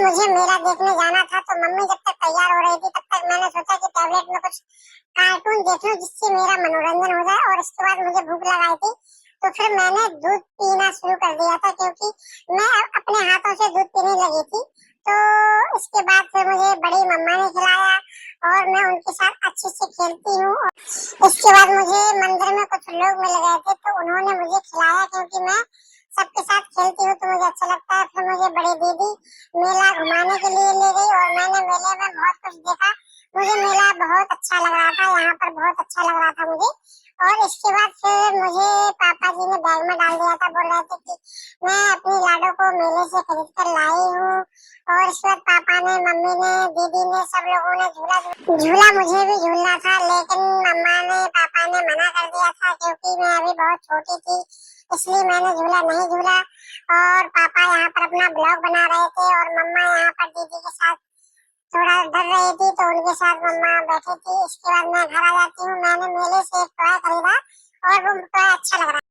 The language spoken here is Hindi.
मुझे मेला देखने जाना था, तो मम्मी जब तक तैयार हो रही थी तब तक मैंने सोचा कि टैबलेट में कुछ कार्टून देख लूं जिससे मेरा मनोरंजन हो जाए। और उसके बाद मुझे भूख लगाई थी, तो फिर मैंने दूध पीना शुरू कर दिया था, क्योंकि मैं अपने हाथों से दूध पीने लगी थी। तो इसके बाद फिर मुझे बड़ी मम्मा ने खिलाया और मैं उनके साथ अच्छे से खेलती हूँ। इसके बाद मुझे मंदिर में कुछ लोग मिल गए थे, तो उन्होंने मुझे खिलाया, क्योंकि मैं सबके साथ खेलती हूँ तो मुझे अच्छा लगता है। फिर मुझे बड़ी दीदी मेला घुमाने के लिए ले गई और मैंने मेले में बहुत कुछ देखा। मुझे मेला बहुत अच्छा लग रहा था, यहाँ पर बहुत अच्छा लग रहा था मुझे। और इसके बाद फिर मुझे पापा जी ने बैग में डाल दिया था, बोल रहे थे कि मैं अपनी लाडो को मेले से खरीद कर लाई हूँ। और इसके बाद पापा ने, मम्मी ने, दीदी ने, सब लोगों ने झूला झूला मुझे भी झूलना था, लेकिन मम्मा ने, पापा ने मना कर दिया था, क्योंकि मैं अभी बहुत छोटी थी, इसलिए मैंने झूला नहीं झूला। और पापा यहाँ पर अपना ब्लॉग बना रहे थे और मम्मा यहाँ पर दीदी के साथ थोड़ा डर रही थी, तो उनके साथ मम्मा बैठी थी। इसके बाद मैं घर आ जाती हूँ। मैंने मेले से एक टॉय खरीदा और वो टॉय अच्छा लग रहा है।